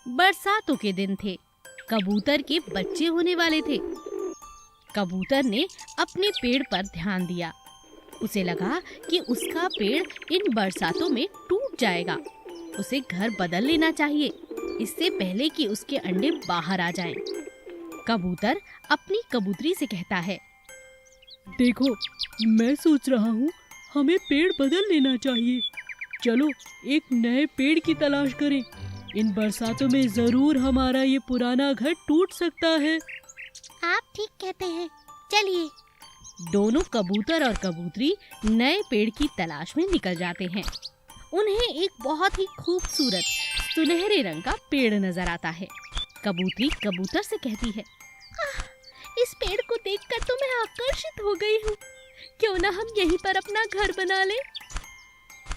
बरसातों के दिन थे। कबूतर के बच्चे होने वाले थे। कबूतर ने अपने पेड़ पर ध्यान दिया। उसे लगा कि उसका पेड़ इन बरसातों में टूट जाएगा। उसे घर बदल लेना चाहिए, इससे पहले कि उसके अंडे बाहर आ जाएं। कबूतर अपनी कबूतरी से कहता है, देखो, मैं सोच रहा हूँ हमें पेड़ बदल लेना चाहिए। चलो एक नए पेड़ की तलाश करें। इन बरसातों में जरूर हमारा ये पुराना घर टूट सकता है। आप ठीक कहते हैं, चलिए। दोनों कबूतर और कबूतरी नए पेड़ की तलाश में निकल जाते हैं। उन्हें एक बहुत ही खूबसूरत सुनहरे रंग का पेड़ नजर आता है। कबूतरी कबूतर से कहती है, इस पेड़ को देखकर तो मैं आकर्षित हो गई हूँ। क्यों ना हम यहीं पर अपना घर बना लें?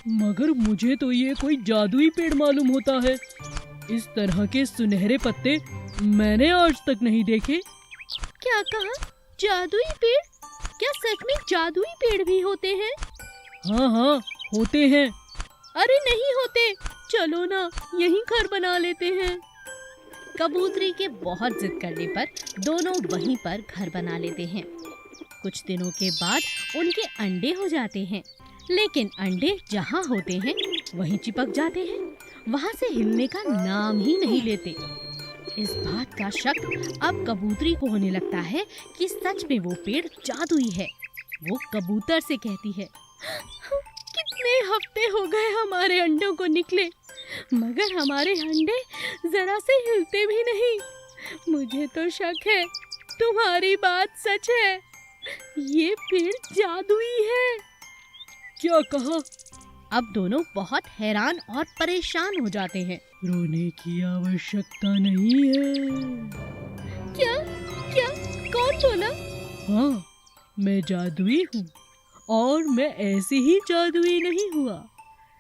मगर मुझे तो ये कोई जादुई पेड़ मालूम होता है। इस तरह के सुनहरे पत्ते मैंने आज तक नहीं देखे। क्या कहा? जादुई पेड़? क्या सच में जादुई पेड़ भी होते हैं? हाँ, होते हैं। अरे नहीं होते, चलो ना यहीं घर बना लेते हैं। कबूतरी के बहुत जिद करने पर दोनों वहीं पर घर बना लेते हैं। कुछ दिनों के बाद उनके अंडे हो जाते हैं, लेकिन अंडे जहाँ होते हैं वहीं चिपक जाते हैं, वहाँ से हिलने का नाम ही नहीं लेते। इस बात का शक अब कबूतरी को होने लगता है कि सच में वो पेड़ जादुई है। वो कबूतर से कहती है, कितने हफ्ते हो गए हमारे अंडों को निकले, मगर हमारे अंडे जरा से हिलते भी नहीं। मुझे तो शक है तुम्हारी बात सच है, ये पेड़ जादुई है। क्या कहा? अब दोनों बहुत हैरान और परेशान हो जाते हैं। रोने की आवश्यकता नहीं है। क्या? कौन बोला? हाँ, मैं जादुई हूँ और मैं ऐसे ही जादुई नहीं हुआ।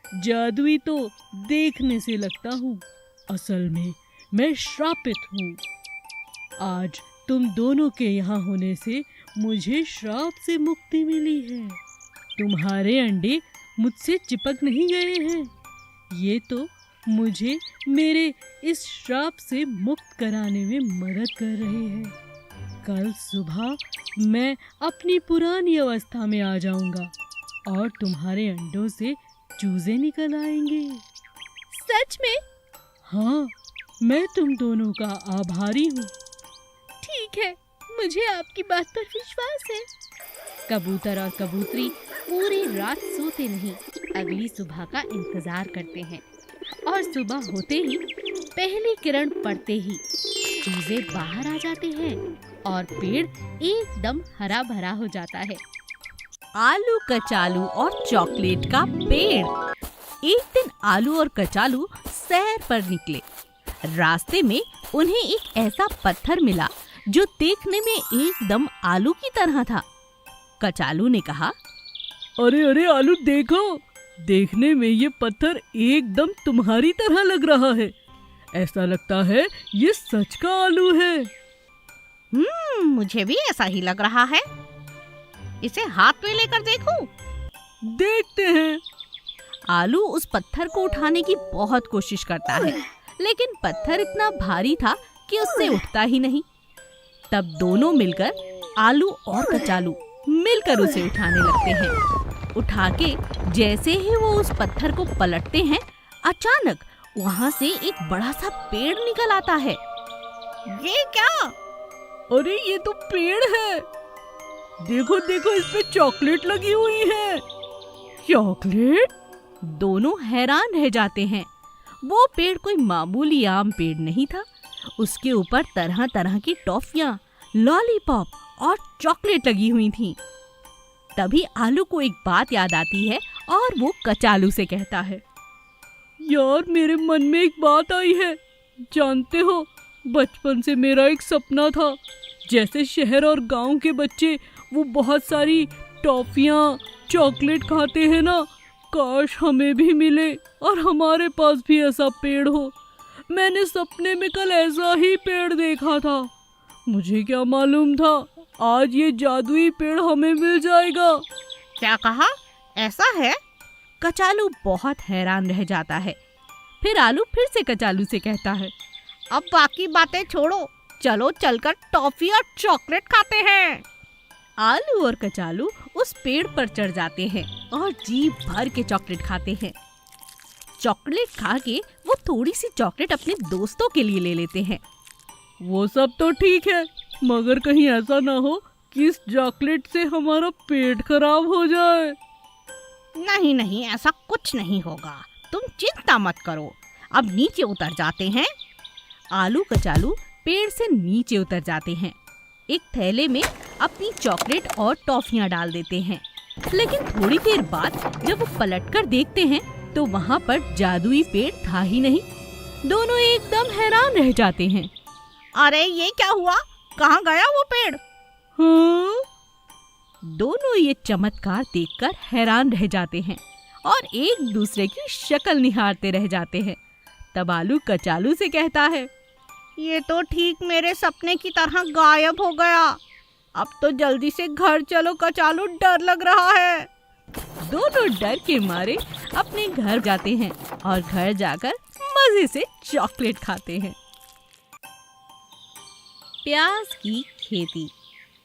जादुई तो देखने से लगता हूँ, असल में मैं श्रापित हूँ। आज तुम दोनों के यहाँ होने से मुझे श्राप से मुक्ति मिली है। तुम्हारे अंडे मुझसे चिपक नहीं गए हैं। ये तो मुझे मेरे इस श्राप से मुक्त कराने में मदद कर रहे हैं। कल सुबह मैं अपनी पुरानी अवस्था में आ जाऊंगा और तुम्हारे अंडों से चूजे निकल आएंगे। सच में? हाँ, मैं तुम दोनों का आभारी हूँ। ठीक है, मुझे आपकी बात पर विश्वास है। कबूतर और कबूतरी पूरी रात सोते नहीं, अगली सुबह का इंतजार करते हैं। और सुबह होते ही, पहली किरण पड़ते ही चूजे बाहर आ जाते हैं और पेड़ एकदम हरा भरा हो जाता है। आलू, कचालू और चॉकलेट का पेड़। एक दिन आलू और कचालू सैर पर निकले। रास्ते में उन्हें एक ऐसा पत्थर मिला जो देखने में एकदम आलू की तरह था। कचालू ने कहा, अरे आलू, देखो, देखने में ये पत्थर एकदम तुम्हारी तरह लग रहा है। ऐसा लगता है ये सच का आलू है। मुझे भी ऐसा ही लग रहा है। इसे हाथ में लेकर देखूं? देखते हैं। आलू उस पत्थर को उठाने की बहुत कोशिश करता है, लेकिन पत्थर इतना भारी था कि उससे उठता ही नहीं। तब दोनों मिलकर, आलू और कचालू मिलकर उसे उठाने लगते हैं। उठा के जैसे ही वो उस पत्थर को पलटते हैं, अचानक वहाँ से एक बड़ा सा पेड़ निकल आता है। ये क्या? अरे ये तो पेड़ है। देखो, इस पे चॉकलेट लगी हुई है। चॉकलेट? दोनों हैरान रह जाते हैं। वो पेड़ कोई मामूली आम पेड़ नहीं था। उसके ऊपर तरह तरह की टॉफियां, लॉलीपॉप और चॉकलेट लगी हुई थीं। तभी आलू को एक बात याद आती है और वो कचालू से कहता है, यार, मेरे मन में एक बात आई है। जानते हो, बचपन से मेरा एक सपना था, जैसे शहर और गांव के बच्चे वो बहुत सारी टॉफियां, चॉकलेट खाते हैं ना, काश हमें भी मिले और हमारे पास भी ऐसा पेड़ हो। मैंने सपने में कल ऐसा ही पेड़ देखा था। मुझे क्या मालूम था आज ये जादुई पेड़ हमें मिल जाएगा। क्या कहा? ऐसा है? कचालू बहुत हैरान रह जाता है। फिर आलू फिर से कचालू से कहता है, अब बाकी बातें छोड़ो, चलो चलकर टॉफी और चॉकलेट खाते हैं। आलू और कचालू उस पेड़ पर चढ़ जाते हैं और जी भर के चॉकलेट खाते हैं। चॉकलेट खा के वो थोड़ी सी चॉकलेट अपने दोस्तों के लिए ले लेते हैं। वो सब तो ठीक है, मगर कहीं ऐसा ना हो कि इस चॉकलेट से हमारा पेट खराब हो जाए। नहीं नहीं, ऐसा कुछ नहीं होगा, तुम चिंता मत करो। अब नीचे उतर जाते हैं। आलू कचालू पेड़ से नीचे उतर जाते हैं। एक थैले में अपनी चॉकलेट और टॉफियां डाल देते हैं। लेकिन थोड़ी देर बाद जब वो पलटकर देखते हैं तो वहाँ पर जादुई पेड़ था ही नहीं। दोनों एकदम हैरान रह जाते हैं। अरे ये क्या हुआ, कहाँ गया वो पेड़? हाँ? दोनों ये चमत्कार देखकर हैरान रह जाते हैं और एक दूसरे की शक्ल निहारते रह जाते हैं। तब आलू कचालू से कहता है, ये तो ठीक मेरे सपने की तरह गायब हो गया। अब तो जल्दी से घर चलो कचालू, डर लग रहा है। दोनों डर के मारे अपने घर जाते हैं और घर जाकर मजे से चॉकलेट खाते हैं। प्याज की खेती।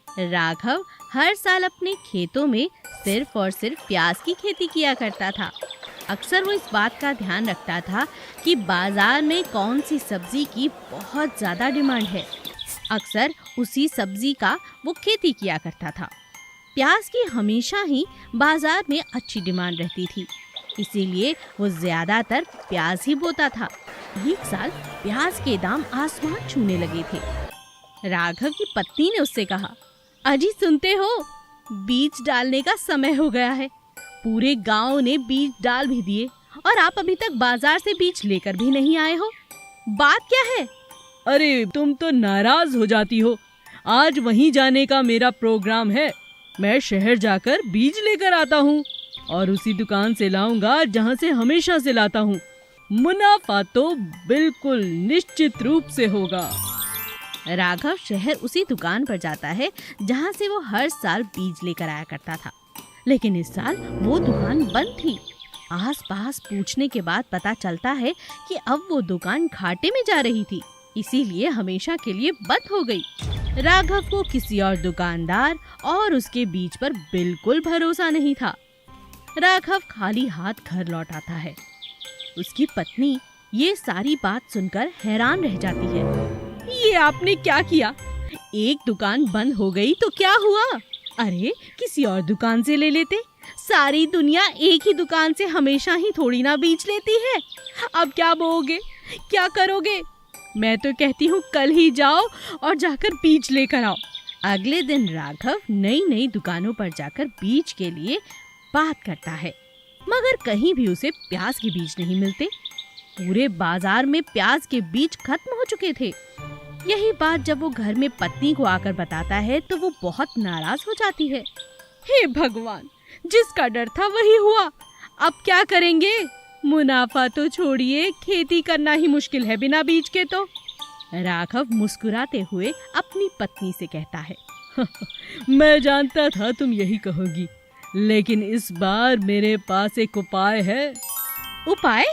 राघव हर साल अपने खेतों में सिर्फ और सिर्फ प्याज की खेती किया करता था। अक्सर वो इस बात का ध्यान रखता था कि बाजार में कौन सी सब्जी की बहुत ज़्यादा डिमांड है। अक्सर उसी सब्जी का वो खेती किया करता था। प्याज की हमेशा ही बाजार में अच्छी डिमांड रहती थी, इसीलिए वो ज़्यादातर प्याज ही बोता था। एक साल प्याज के दाम आसमान छूने लगे थे। राघव की पत्नी ने उससे कहा, अजी सुनते हो, बीज डालने का समय हो गया है। पूरे गांव ने बीज डाल भी दिए और आप अभी तक बाजार से बीज लेकर भी नहीं आए हो। बात क्या है? अरे तुम तो नाराज हो जाती हो। आज वहीं जाने का मेरा प्रोग्राम है। मैं शहर जाकर बीज लेकर आता हूँ और उसी दुकान से लाऊंगा जहाँ से हमेशा से लाता हूँ। मुनाफा तो बिल्कुल निश्चित रूप से होगा। राघव शहर उसी दुकान पर जाता है जहाँ से वो हर साल बीज लेकर आया करता था। लेकिन इस साल वो दुकान बंद थी। आसपास पूछने के बाद पता चलता है कि अब वो दुकान घाटे में जा रही थी, इसीलिए हमेशा के लिए बंद हो गई। राघव को किसी और दुकानदार और उसके बीज पर बिल्कुल भरोसा नहीं था। राघव खाली हाथ घर लौट आता है। उसकी पत्नी ये सारी बात सुनकर हैरान रह जाती है। ये आपने क्या किया? एक दुकान बंद हो गई तो क्या हुआ? अरे किसी और दुकान से ले लेते। सारी दुनिया एक ही दुकान से हमेशा ही थोड़ी ना बीज लेती है। अब क्या बोओगे, क्या करोगे? मैं तो कहती हूँ कल ही जाओ और जाकर बीज लेकर आओ। अगले दिन राघव नई नई दुकानों पर जाकर बीज के लिए बात करता है, मगर कहीं भी उसे प्याज के बीज नहीं मिलते। पूरे बाजार में प्याज के बीज खत्म हो चुके थे। यही बात जब वो घर में पत्नी को आकर बताता है तो वो बहुत नाराज हो जाती है। हे भगवान, जिसका डर था वही हुआ। अब क्या करेंगे? मुनाफा तो छोड़िए, खेती करना ही मुश्किल है बिना बीज के तो। राघव मुस्कुराते हुए अपनी पत्नी से कहता है, मैं जानता था तुम यही कहोगी, लेकिन इस बार मेरे पास एक उपाय है। उपाय?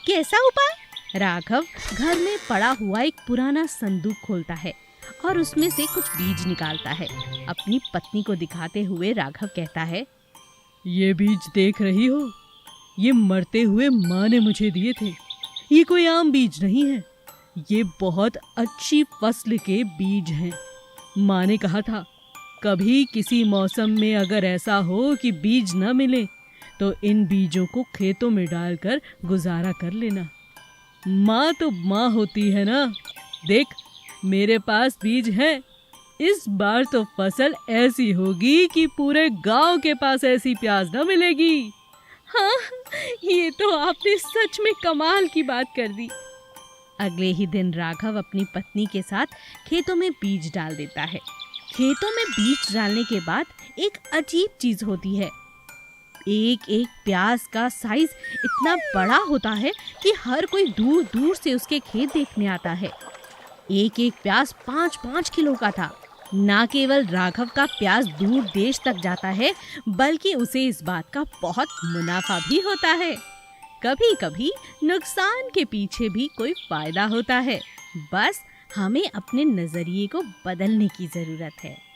कैसा उपाय? राघव घर में पड़ा हुआ एक पुराना संदूक खोलता है और उसमें से कुछ बीज निकालता है। अपनी पत्नी को दिखाते हुए राघव कहता है, ये बीज देख रही हो? ये मरते हुए माँ ने मुझे दिए थे। ये कोई आम बीज नहीं है, ये बहुत अच्छी फसल के बीज हैं। माँ ने कहा था, कभी किसी मौसम में अगर ऐसा हो कि बीज न मिले तो इन बीजों को खेतों में डालकर गुजारा कर लेना। माँ तो माँ होती है ना। देख, मेरे पास बीज है। इस बार तो फसल ऐसी होगी कि पूरे गांव के पास ऐसी प्याज न मिलेगी। हाँ, ये तो आपने सच में कमाल की बात कर दी। अगले ही दिन राघव अपनी पत्नी के साथ खेतों में बीज डाल देता है। खेतों में बीज डालने के बाद एक अजीब चीज होती है। एक एक प्याज का साइज इतना बड़ा होता है कि हर कोई दूर दूर से उसके खेत देखने आता है। एक एक प्याज 5-5 किलो का था। ना केवल राघव का प्याज दूर देश तक जाता है, बल्कि उसे इस बात का बहुत मुनाफा भी होता है। कभी कभी नुकसान के पीछे भी कोई फायदा होता है। बस हमें अपने नजरिए को बदलने की जरूरत है।